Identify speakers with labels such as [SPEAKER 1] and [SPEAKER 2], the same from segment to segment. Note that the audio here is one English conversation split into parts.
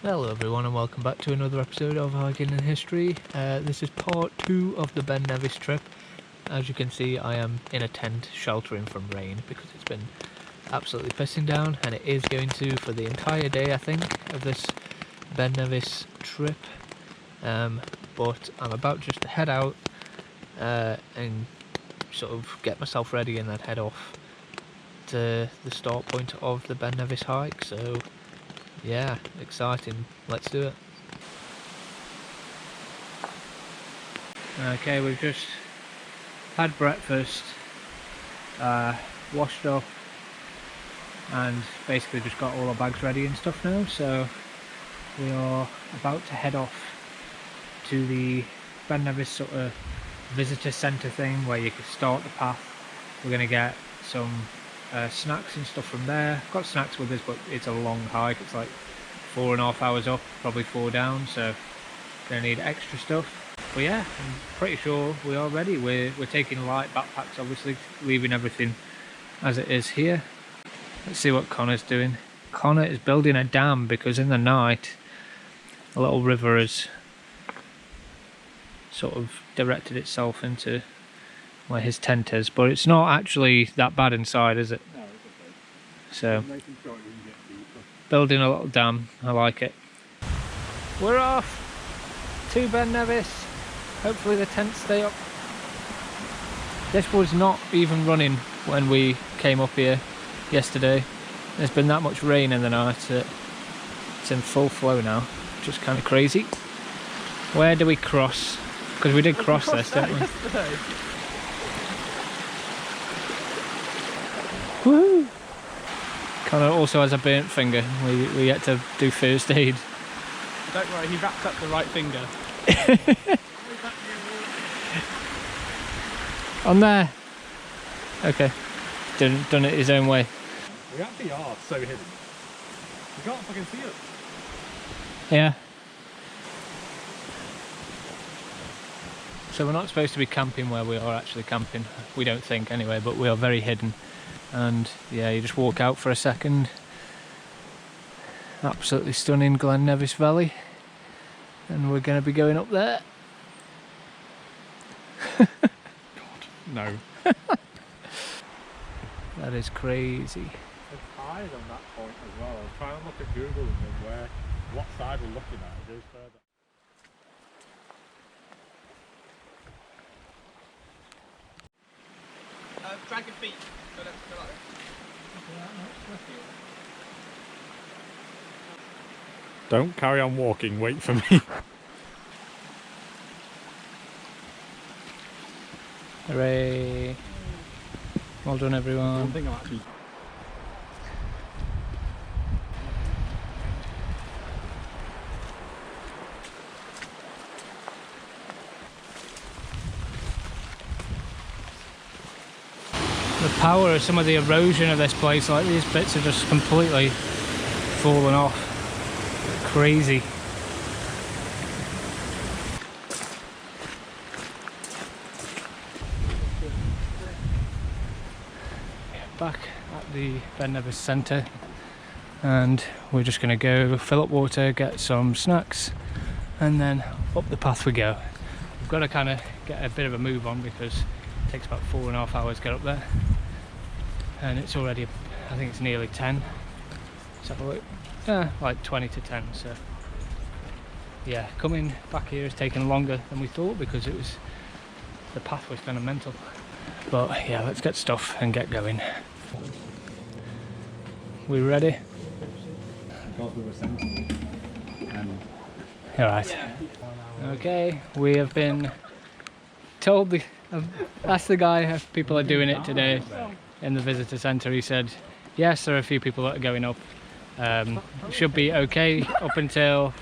[SPEAKER 1] Hello everyone and welcome back to another episode of Hiking in History. This is part 2 of the Ben Nevis trip. As you can see, I am in a tent sheltering from rain because it's been absolutely pissing down, and it is going to for the entire day, I think, of this Ben Nevis trip. But I'm about just to head out and sort of get myself ready and then head off to the start point of the Ben Nevis hike. So yeah, exciting. Let's do it. Okay, we've just had breakfast, washed up, and basically just got all our bags ready and stuff now. So we are about to head off to the Ben Nevis sort of visitor centre thing where you can start the path. We're going to get some snacks and stuff from there. Got snacks with us, but it's a long hike. It's like 4.5 hours up, probably 4 down, so gonna need extra stuff. But yeah, I'm pretty sure we are ready. We're taking light backpacks, obviously, leaving everything as it is here. Let's see what Connor's doing. Connor is building a dam because in the night a little river has sort of directed itself into where his tent is, but it's not actually that bad inside, is it? No, it's okay. So building a little dam, I like it. We're off to Ben Nevis. Hopefully the tents stay up. This was not even running when we came up here yesterday. There's been that much rain in the night that it's in full flow now, which is kind of crazy. Where do we cross? Because we did cross this, didn't we? Yesterday. Woohoo! Connor also has a burnt finger. We had to do first aid.
[SPEAKER 2] Don't worry, he wrapped up the right finger.
[SPEAKER 1] On there. Okay. Done it his own way.
[SPEAKER 2] We actually are so hidden. You can't fucking see us.
[SPEAKER 1] Yeah. So we're not supposed to be camping where we are actually camping. We don't think anyway, but we are very hidden. And yeah, you just walk out for a second. Absolutely stunning Glen Nevis Valley, and we're going to be going up there.
[SPEAKER 2] God, no.
[SPEAKER 1] That is crazy.
[SPEAKER 2] It's higher on that point as well. I was trying to look at Google and what side we're looking at. It goes further. Drag your feet. Go like that. Don't carry on walking, wait for me.
[SPEAKER 1] Hooray! Well done everyone.
[SPEAKER 2] One thing I'm actually...
[SPEAKER 1] The power of some of the erosion of this place, like these bits are just completely fallen off. Crazy. Back at the Ben Nevis Centre, and we're just going to go fill up water, get some snacks, and then up the path we go. We've got to kind of get a bit of a move on because it takes about 4.5 hours to get up there, and it's already, I think it's nearly 10. Let's have a look. Like 20 to 10. So yeah, coming back here has taken longer than we thought because the path was kind of mental. But yeah, let's get stuff and get going. We ready? Alright. Okay, we have been told, I've asked the guy if people are doing it today in the visitor centre. He said yes, there are a few people that are going up. It should be okay up until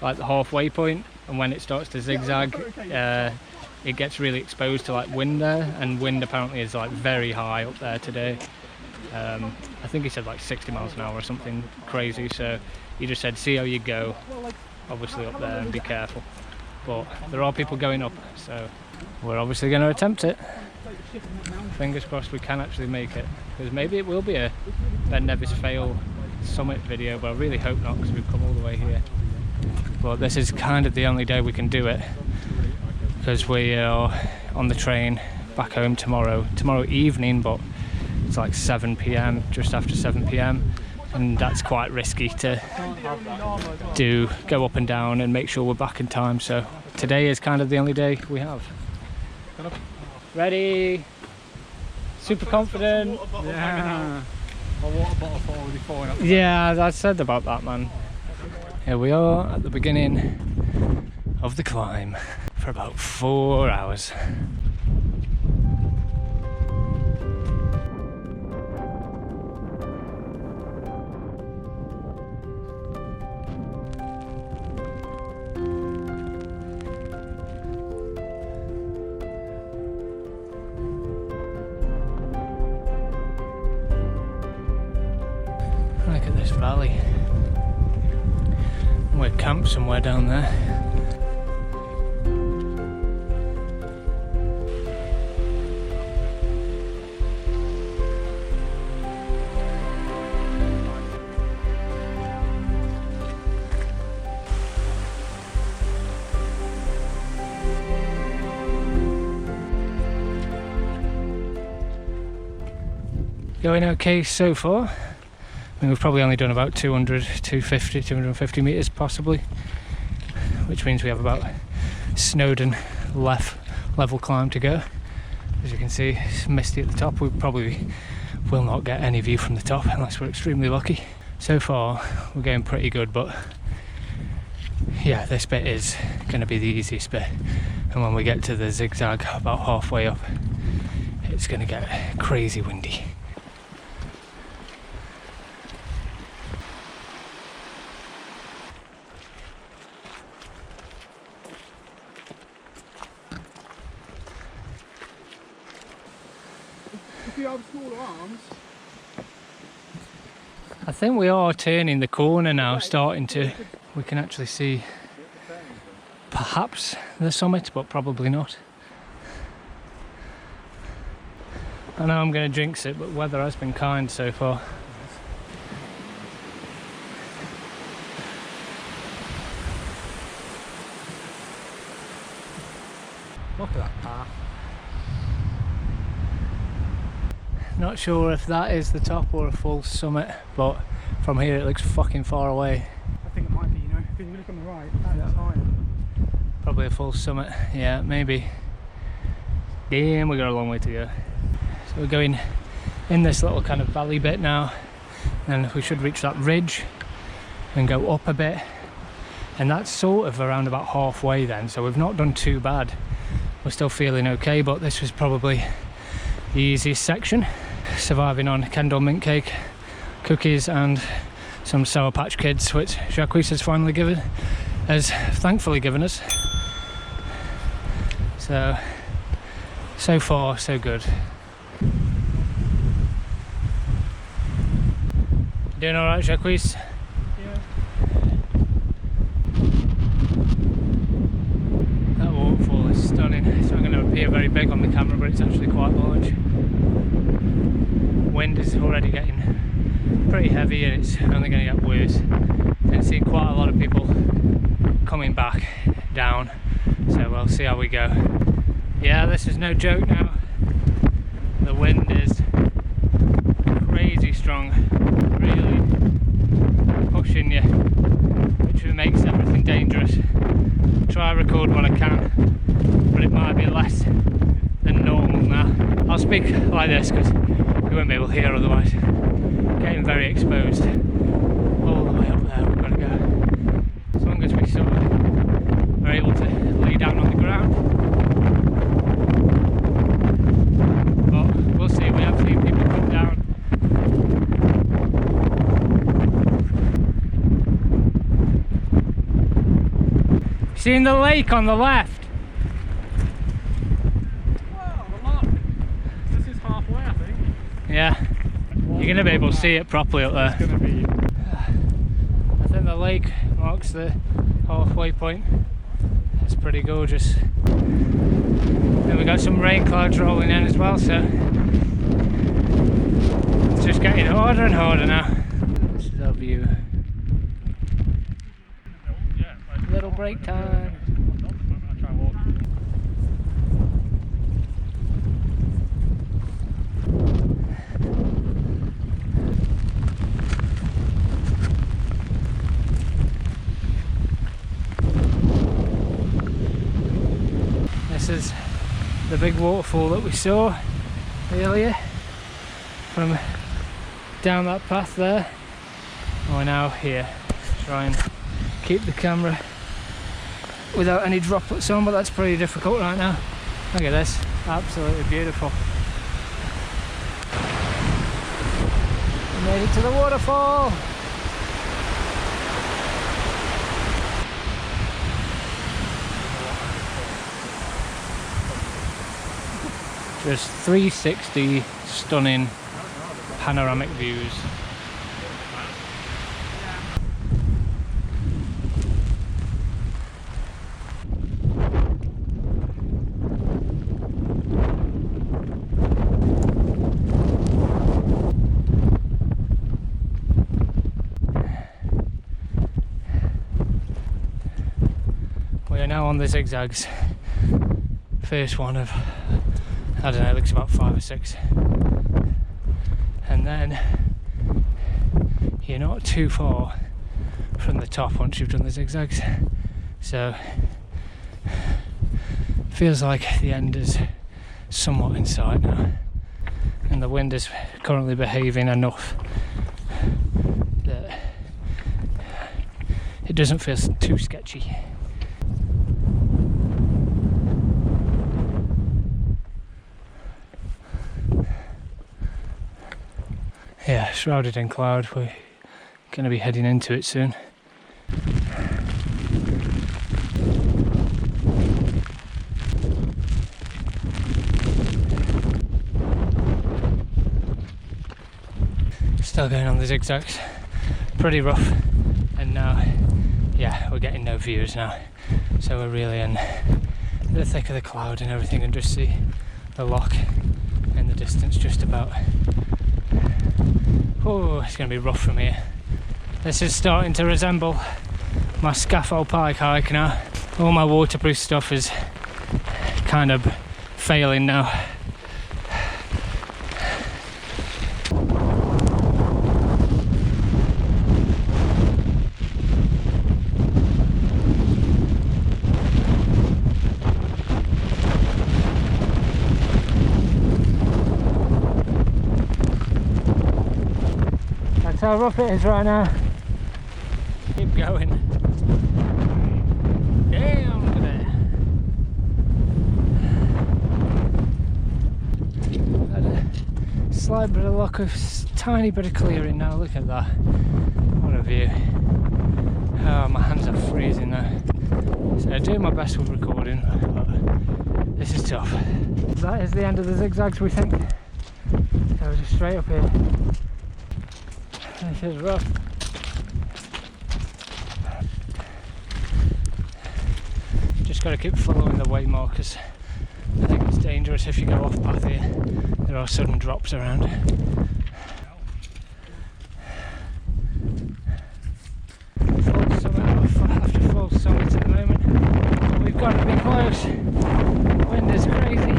[SPEAKER 1] like the halfway point, and when it starts to zigzag, it gets really exposed to like wind there, and wind apparently is like very high up there today. I think he said like 60 miles an hour or something crazy, so he just said see how you go, obviously up there, and be careful. But there are people going up, so we're obviously going to attempt it. Fingers crossed we can actually make it, because maybe it will be a Ben Nevis fail summit video, but I really hope not because we've come all the way here. But this is kind of the only day we can do it because we are on the train back home tomorrow evening, but it's like 7 p.m, just after 7 p.m, and that's quite risky to go up and down and make sure we're back in time. So today is kind of the only day we have. Ready? Super confident.
[SPEAKER 2] Yeah. My water bottle's already falling off.
[SPEAKER 1] Yeah, I said about that, man. Here we are at the beginning of the climb for about 4 hours. Look at this valley. We're camped somewhere down there. Going okay so far. I mean, we've probably only done about 250 metres possibly, which means we have about Snowdon level climb to go. As you can see, it's misty at the top. We probably will not get any view from the top unless we're extremely lucky. So far we're going pretty good, but yeah, this bit is going to be the easiest bit, and when we get to the zigzag about halfway up, it's going to get crazy windy.
[SPEAKER 2] If you have smaller arms.
[SPEAKER 1] I think we are turning the corner now, starting to. We can actually see perhaps the summit, but probably not. I know I'm going to jinx it, but weather has been kind so far.
[SPEAKER 2] Look at that path.
[SPEAKER 1] Not sure if that is the top or a full summit, but from here it looks fucking far away.
[SPEAKER 2] I think it might be, you know, if you look on the right, that's higher.
[SPEAKER 1] Probably a full summit, yeah, maybe. Damn, we got a long way to go. So we're going in this little kind of valley bit now, and we should reach that ridge and go up a bit, and that's sort of around about halfway then, so we've not done too bad. We're still feeling okay, but this was probably the easiest section. Surviving on Kendal mint cake, cookies and some Sour Patch Kids, which Jacques has thankfully given us. So far so good. Doing alright, Jacques?
[SPEAKER 2] Yeah.
[SPEAKER 1] That waterfall is stunning. It's not going to appear very big on the camera, but it's actually quite large. Wind is already getting pretty heavy and it's only going to get worse. And seeing quite a lot of people coming back down, so we'll see how we go. Yeah, this is no joke now. The wind is crazy strong, really pushing you, which makes everything dangerous. Try record when I can, but it might be less than normal now. I'll speak like this because we won't be able to hear otherwise. Getting very exposed. All the way up there we've got to go. As long as we sort of are able to lay down on the ground. But we'll see, we have seen people come down. Seeing the lake on the left?
[SPEAKER 2] Wow, look. This is halfway, I think.
[SPEAKER 1] Yeah, you're going to be able to see it properly up there.
[SPEAKER 2] It's going to be...
[SPEAKER 1] I think the lake marks the halfway point. It's pretty gorgeous. Then we got some rain clouds rolling in as well, so it's just getting harder and harder now. This is our break time.
[SPEAKER 2] I'm gonna try and walk.
[SPEAKER 1] This is the big waterfall that we saw earlier from down that path there. And we're now here. Try and keep the camera without any droplets on, but that's pretty difficult right now. Look at this, absolutely beautiful. We made it to the waterfall. Just 360 stunning panoramic views. We are now on the zigzags. First one of, I don't know, it looks about 5 or 6. And then you're not too far from the top once you've done the zigzags. So feels like the end is somewhat in sight now. And the wind is currently behaving enough that it doesn't feel too sketchy. Yeah, shrouded in cloud. We're going to be heading into it soon. Still going on the zigzags. Pretty rough. And now, yeah, we're getting no views now. So we're really in the thick of the cloud and everything, and just see the loch in the distance just about. Oh, it's going to be rough from here. This is starting to resemble my Scaffold Pike hike now. All my waterproof stuff is kind of failing now. That's how rough it is right now. Keep going. Damn, look at that. Had a slight bit of luck, a tiny bit of clearing now. Look at that. What a view. Oh, my hands are freezing now. So I'm doing my best with recording, but this is tough. That is the end of the zigzags, we think. So just straight up here. This is rough. Just got to keep following the way markers. I think it's dangerous if you go off path here. There are sudden drops around. Full summit after full summit at the moment. We've got to be close. The wind is crazy.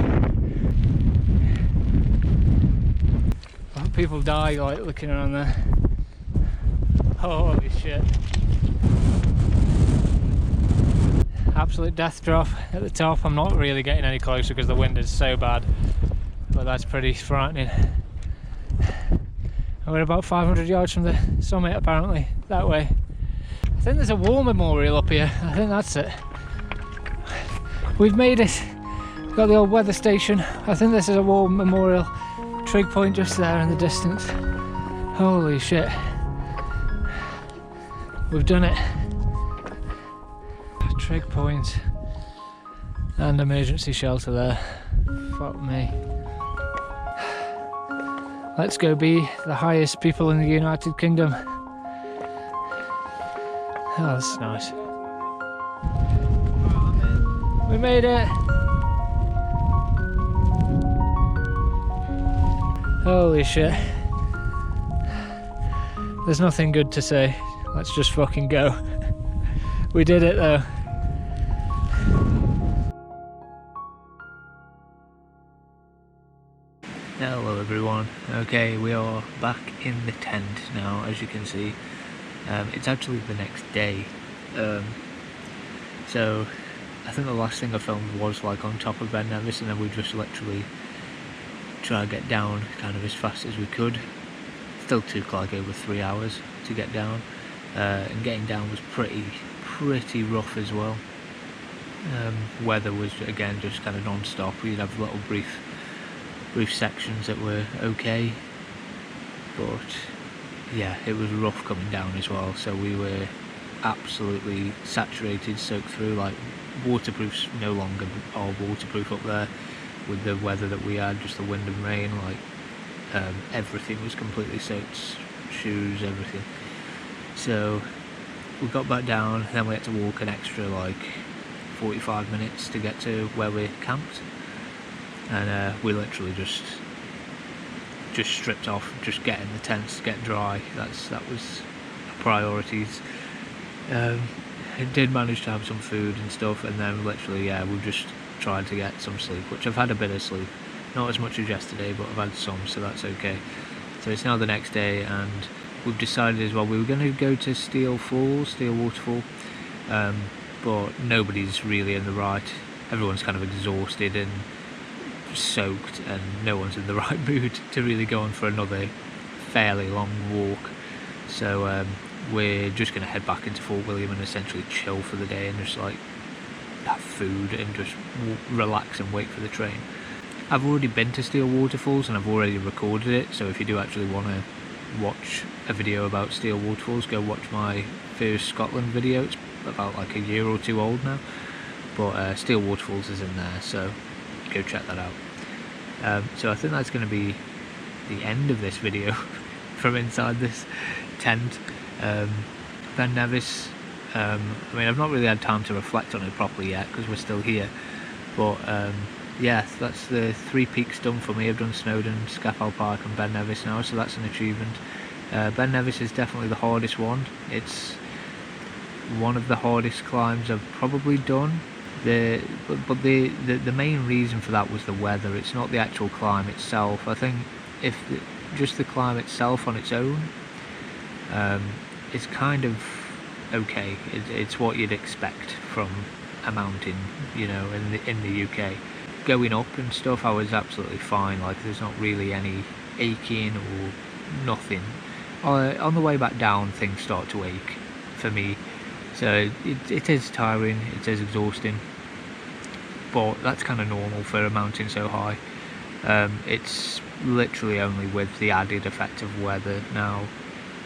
[SPEAKER 1] A lot of people die like looking around there. Holy shit. Absolute death drop at the top. I'm not really getting any closer because the wind is so bad, but that's pretty frightening. And we're about 500 yards from the summit apparently, that way. I think there's a war memorial up here. I think that's it. We've made it. We've got the old weather station. I think this is a war memorial. Trig point just there in the distance. Holy shit. We've done it. Trig point and emergency shelter there. Fuck me. Let's go be the highest people in the United Kingdom. Oh, that's nice. We made it. Holy shit. There's nothing good to say. Let's just fucking go. We did it though. everyone. Okay, we are back in the tent now, as you can see. It's actually the next day. So I think the last thing I filmed was like on top of Ben Nevis, and then we just literally try to get down kind of as fast as we could. Still took like over 3 hours to get down, and getting down was pretty rough as well. Weather was again just kind of non-stop. We'd have little brief sections that were okay, but yeah, it was rough coming down as well. So we were absolutely saturated, soaked through. Like, waterproofs no longer are waterproof up there with the weather that we had, just the wind and rain. Like, everything was completely soaked, shoes, everything. So we got back down, then we had to walk an extra like 45 minutes to get to where we camped, and we literally just stripped off, just get in the tents, get dry. That was priorities. Did manage to have some food and stuff, and then literally, yeah, we've just tried to get some sleep, which I've had a bit of sleep, not as much as yesterday, but I've had some, so that's okay. So it's now the next day, and we've decided as well we were going to go to Steel Waterfall, but nobody's really in the right. Everyone's kind of exhausted and soaked, and no one's in the right mood to really go on for another fairly long walk. So we're just going to head back into Fort William and essentially chill for the day and just like have food and just relax and wait for the train. I've already been to Steel Waterfalls and I've already recorded it, so if you do actually want to watch a video about Steel Waterfalls, go watch my first Scotland video. It's about like a year or two old now, but Steel Waterfalls is in there, so go check that out. So I think that's going to be the end of this video from inside this tent. Ben Nevis, I mean, I've not really had time to reflect on it properly yet because we're still here, but yeah, that's the 3 peaks done for me. I've done Snowdon, Scaffold Park and Ben Nevis now, so that's an achievement. Ben Nevis is definitely the hardest one. It's one of the hardest climbs I've probably done. But the main reason for that was the weather. It's not the actual climb itself. I think if just the climb itself on its own, it's kind of okay. It's what you'd expect from a mountain, you know, in the UK. Going up and stuff, I was absolutely fine. Like, there's not really any aching or nothing. On the way back down, things start to ache for me. So it is tiring, it is exhausting, but that's kind of normal for a mountain so high. It's literally only with the added effect of weather. Now,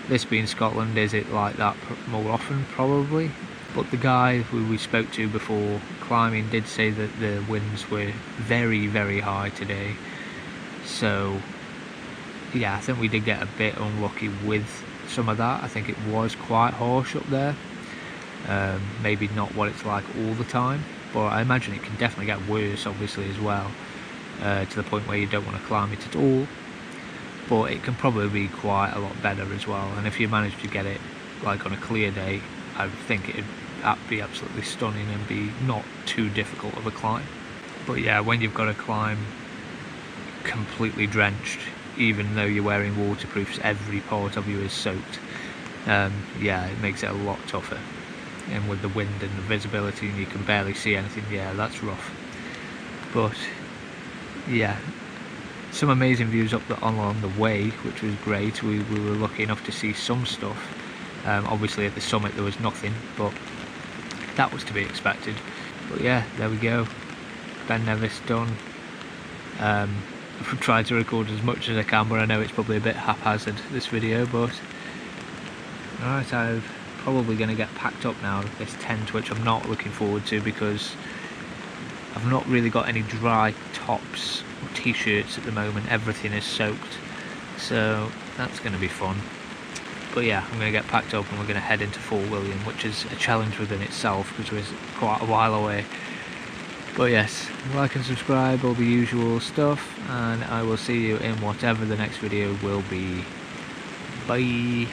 [SPEAKER 1] this being Scotland, is it like that more often? Probably. But the guy who we spoke to before climbing did say that the winds were very, very high today. So yeah, I think we did get a bit unlucky with some of that. I think it was quite harsh up there. Maybe not what it's like all the time, but I imagine it can definitely get worse, obviously, as well, to the point where you don't want to climb it at all. But it can probably be quite a lot better as well, and if you manage to get it like on a clear day, I think it'd be absolutely stunning and be not too difficult of a climb. But yeah, when you've got to climb completely drenched, even though you're wearing waterproofs, every part of you is soaked, yeah, it makes it a lot tougher. And with the wind and the visibility and you can barely see anything, yeah, that's rough. But yeah, some amazing views along the way, which was great. We were lucky enough to see some stuff. Obviously at the summit there was nothing, but that was to be expected. But yeah, there we go, Ben Nevis done. I've tried to record as much as I can, but I know it's probably a bit haphazard, this video, but alright, I'm probably going to get packed up now, this tent, which I'm not looking forward to because I've not really got any dry tops or t-shirts at the moment. Everything is soaked, so that's going to be fun. But yeah, I'm going to get packed up and we're going to head into Fort William, which is a challenge within itself because we're quite a while away. But yes, like and subscribe, all the usual stuff, and I will see you in whatever the next video will be. Bye!